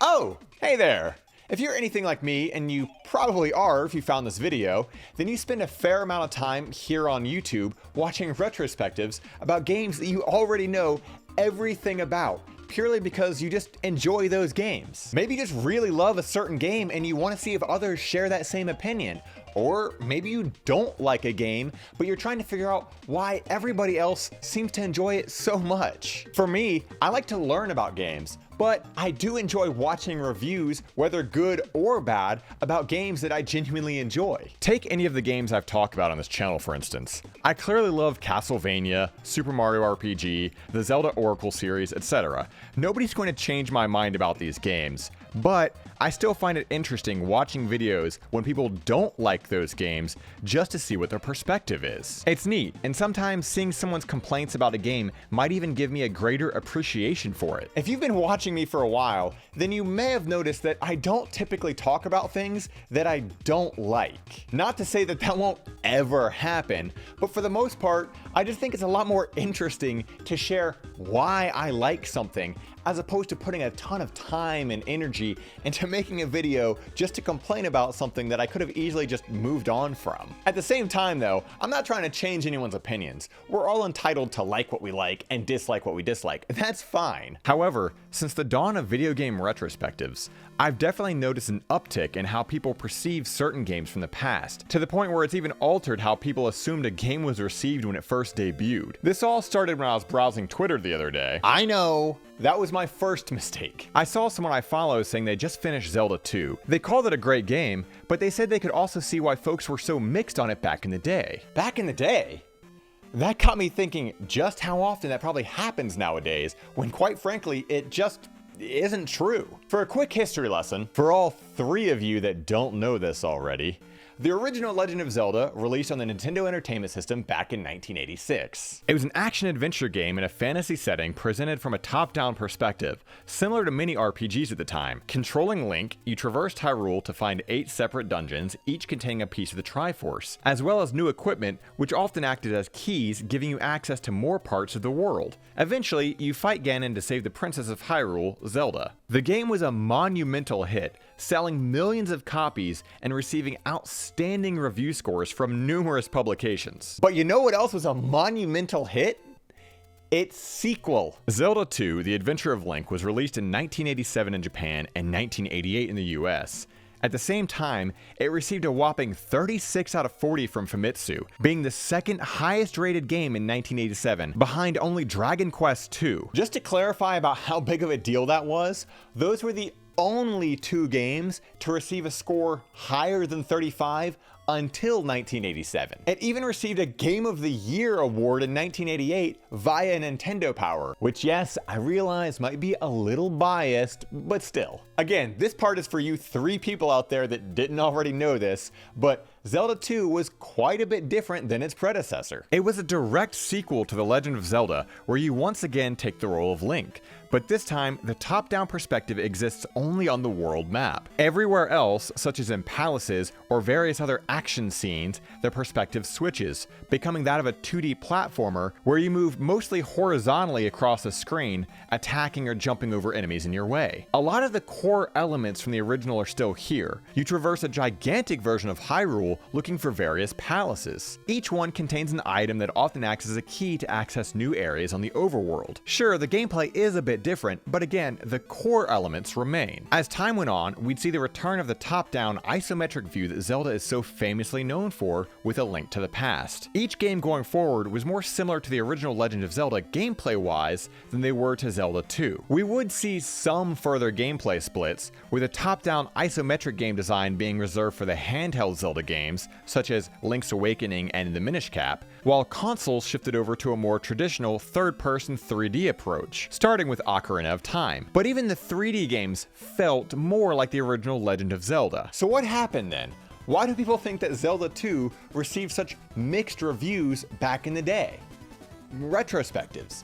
Oh, hey there! If you're anything like me, and you probably are if you found this video, then you spend a fair amount of time here on YouTube watching retrospectives about games that you already know everything about, purely because you just enjoy those games. Maybe you just really love a certain game and you want to see if others share that same opinion. Or maybe you don't like a game, but you're trying to figure out why everybody else seems to enjoy it so much. For me, I like to learn about games, but I do enjoy watching reviews, whether good or bad, about games that I genuinely enjoy. Take any of the games I've talked about on this channel, for instance. I clearly love Castlevania, Super Mario RPG, the Zelda Oracle series, etc. Nobody's going to change my mind about these games, but I still find it interesting watching videos when people don't like those games just to see what their perspective is. It's neat, and sometimes seeing someone's complaints about a game might even give me a greater appreciation for it. If you've been watching me for a while, then you may have noticed that I don't typically talk about things that I don't like. Not to say that that won't ever happen, but for the most part, I just think it's a lot more interesting to share why I like something, as opposed to putting a ton of time and energy into making a video just to complain about something that I could have easily just moved on from. At the same time though, I'm not trying to change anyone's opinions. We're all entitled to like what we like and dislike what we dislike. That's fine. However, since the dawn of video game retrospectives, I've definitely noticed an uptick in how people perceive certain games from the past, to the point where it's even altered how people assumed a game was received when it first debuted. This all started when I was browsing Twitter the other day. I know, that was my first mistake. I saw someone I follow saying they just finished Zelda 2. They called it a great game, but they said they could also see why folks were so mixed on it back in the day. Back in the day? That got me thinking just how often that probably happens nowadays, when quite frankly, it just isn't true. For a quick history lesson, for all three of you that don't know this already, the original Legend of Zelda released on the Nintendo Entertainment System back in 1986. It was an action-adventure game in a fantasy setting presented from a top-down perspective, similar to many RPGs at the time. Controlling Link, you traversed Hyrule to find 8 separate dungeons, each containing a piece of the Triforce, as well as new equipment, which often acted as keys, giving you access to more parts of the world. Eventually, you fight Ganon to save the Princess of Hyrule, Zelda. The game was a monumental hit, selling millions of copies and receiving outstanding review scores from numerous publications. But you know what else was a monumental hit? Its sequel. Zelda 2: The Adventure of Link was released in 1987 in Japan and 1988 in the US. At the same time, it received a whopping 36 out of 40 from Famitsu, being the second highest rated game in 1987, behind only Dragon Quest II. Just to clarify about how big of a deal that was, those were the only 2 games to receive a score higher than 35 until 1987. It even received a Game of the Year award in 1988 via Nintendo Power, which, yes, I realize might be a little biased, but still. Again, this part is for you 3 people out there that didn't already know this, but Zelda 2 was quite a bit different than its predecessor. It was a direct sequel to The Legend of Zelda, where you once again take the role of Link, but this time the top-down perspective exists only on the world map. Everywhere else, such as in palaces or various other action scenes, the perspective switches, becoming that of a 2D platformer where you move mostly horizontally across the screen, attacking or jumping over enemies in your way. A lot of the core elements from the original are still here. You traverse a gigantic version of Hyrule looking for various palaces. Each one contains an item that often acts as a key to access new areas on the overworld. Sure, the gameplay is a bit different, but again, the core elements remain. As time went on, we'd see the return of the top-down isometric view that Zelda is so famously known for, with A Link to the Past. Each game going forward was more similar to the original Legend of Zelda gameplay-wise than they were to Zelda 2. We would see some further gameplay splits, with a top-down isometric game design being reserved for the handheld Zelda games, such as Link's Awakening and the Minish Cap, while consoles shifted over to a more traditional third-person 3D approach, starting with Ocarina of Time. But even the 3D games felt more like the original Legend of Zelda. So what happened then? Why do people think that Zelda 2 received such mixed reviews back in the day? Retrospectives.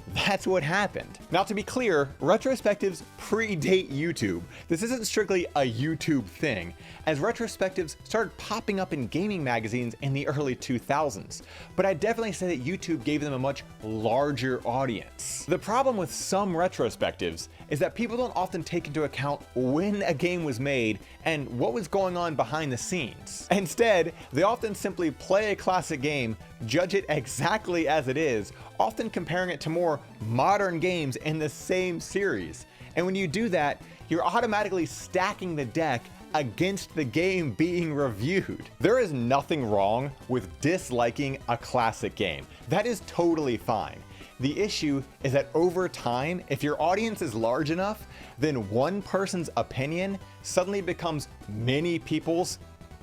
That's what happened. Now, to be clear, retrospectives predate YouTube. This isn't strictly a YouTube thing, as retrospectives started popping up in gaming magazines in the early 2000s, but I'd definitely say that YouTube gave them a much larger audience. The problem with some retrospectives is that people don't often take into account when a game was made and what was going on behind the scenes. Instead, they often simply play a classic game, judge it exactly as it is, often comparing it to more modern games in the same series. And when you do that, you're automatically stacking the deck against the game being reviewed. There is nothing wrong with disliking a classic game. That is totally fine. The issue is that over time, if your audience is large enough, then one person's opinion suddenly becomes many people's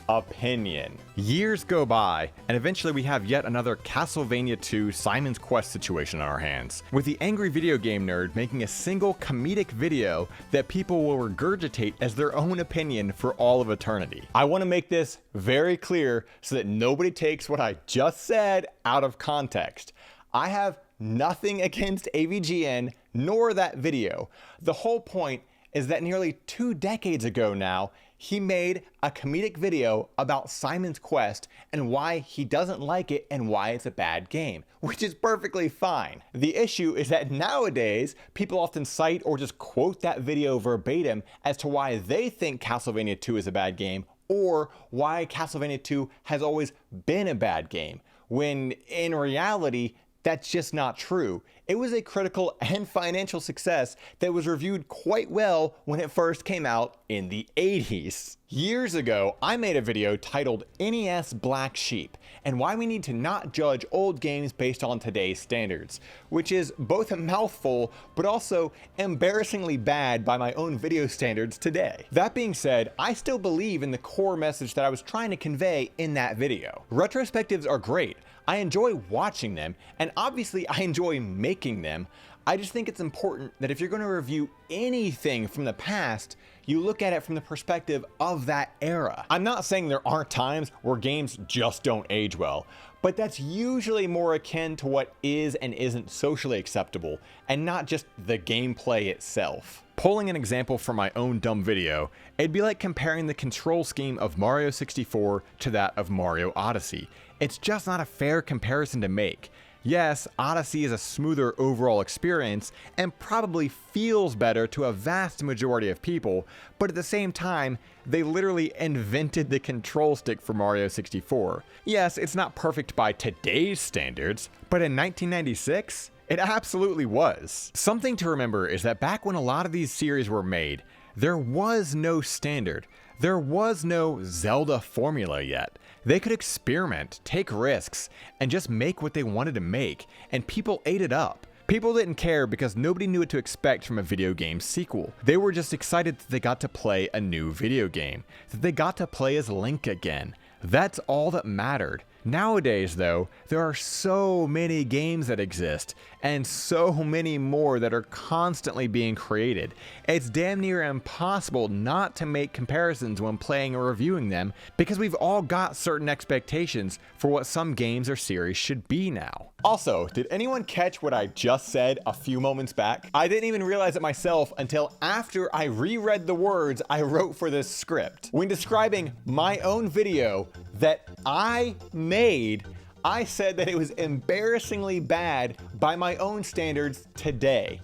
opinion. Years go by, and eventually we have yet another Castlevania 2 Simon's Quest situation on our hands, with the angry video game nerd making a single comedic video that people will regurgitate as their own opinion for all of eternity. I want to make this very clear so that nobody takes what I just said out of context. I have nothing against AVGN nor that video. The whole point is that nearly 2 decades ago now, he made a comedic video about Simon's Quest and why he doesn't like it and why it's a bad game, which is perfectly fine. The issue is that nowadays, people often cite or just quote that video verbatim as to why they think Castlevania 2 is a bad game, or why Castlevania 2 has always been a bad game, when in reality, that's just not true. It was a critical and financial success that was reviewed quite well when it first came out in the 80s. Years ago, I made a video titled NES Black Sheep and why we need to not judge old games based on today's standards, which is both a mouthful but also embarrassingly bad by my own video standards today. That being said, I still believe in the core message that I was trying to convey in that video. Retrospectives are great. I enjoy watching them, and obviously I enjoy making them. I just think it's important that if you're going to review anything from the past, you look at it from the perspective of that era. I'm not saying there aren't times where games just don't age well, but that's usually more akin to what is and isn't socially acceptable, and not just the gameplay itself. Pulling an example from my own dumb video, it'd be like comparing the control scheme of Mario 64 to that of Mario Odyssey. It's just not a fair comparison to make. Yes, Odyssey is a smoother overall experience and probably feels better to a vast majority of people, but at the same time, they literally invented the control stick for Mario 64. Yes, it's not perfect by today's standards, but in 1996, it absolutely was. Something to remember is that back when a lot of these series were made, there was no standard. There was no Zelda formula yet. They could experiment, take risks, and just make what they wanted to make, and people ate it up. People didn't care because nobody knew what to expect from a video game sequel. They were just excited that they got to play a new video game, that they got to play as Link again. That's all that mattered. Nowadays, though, there are so many games that exist, and so many more that are constantly being created. It's damn near impossible not to make comparisons when playing or reviewing them, because we've all got certain expectations for what some games or series should be now. Also, did anyone catch what I just said a few moments back? I didn't even realize it myself until after I reread the words I wrote for this script. When describing my own video that I made, I said that it was embarrassingly bad by my own standards today.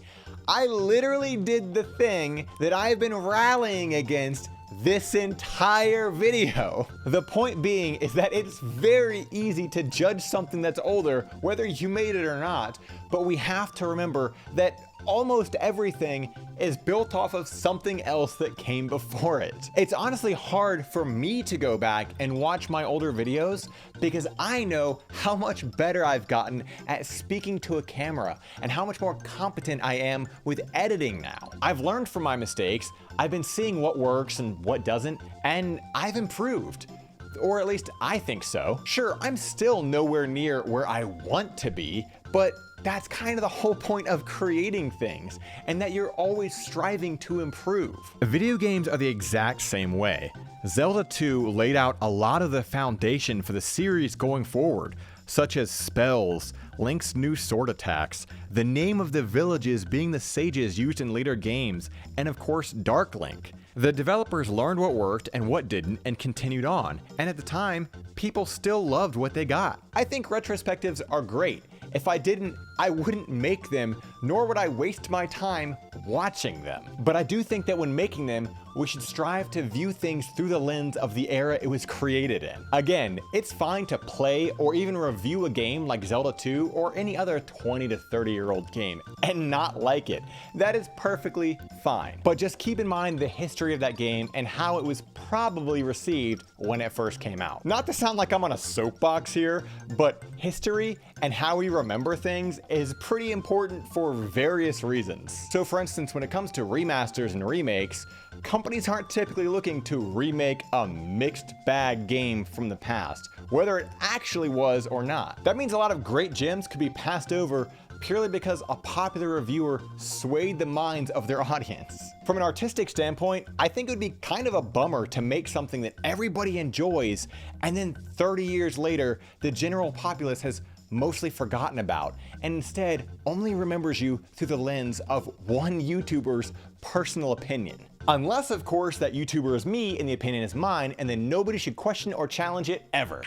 I literally did the thing that I've been rallying against this entire video. The point being is that it's very easy to judge something that's older, whether you made it or not, but we have to remember that almost everything is built off of something else that came before it. It's honestly hard for me to go back and watch my older videos because I know how much better I've gotten at speaking to a camera and how much more competent I am with editing now. I've learned from my mistakes, I've been seeing what works and what doesn't, and I've improved. Or at least I think so. Sure, I'm still nowhere near where I want to be, but that's kind of the whole point of creating things, and that you're always striving to improve. Video games are the exact same way. Zelda 2 laid out a lot of the foundation for the series going forward, such as spells, Link's new sword attacks, the name of the villages being the sages used in later games, and of course Dark Link. The developers learned what worked and what didn't and continued on, and at the time, people still loved what they got. I think retrospectives are great. If I didn't, I wouldn't make them, nor would I waste my time watching them. But I do think that when making them, we should strive to view things through the lens of the era it was created in. Again, it's fine to play or even review a game like Zelda 2 or any other 20 to 30-year-old game and not like it. That is perfectly fine. But just keep in mind the history of that game and how it was probably received when it first came out. Not to sound like I'm on a soapbox here, but history and how we remember things is pretty important for various reasons. So for instance, when it comes to remasters and remakes, companies aren't typically looking to remake a mixed bag game from the past, whether it actually was or not. That means a lot of great gems could be passed over purely because a popular reviewer swayed the minds of their audience. From an artistic standpoint, I think it would be kind of a bummer to make something that everybody enjoys, and then 30 years later, the general populace has mostly forgotten about, and instead only remembers you through the lens of one YouTuber's personal opinion. Unless, of course, that YouTuber is me and the opinion is mine, and then nobody should question or challenge it ever.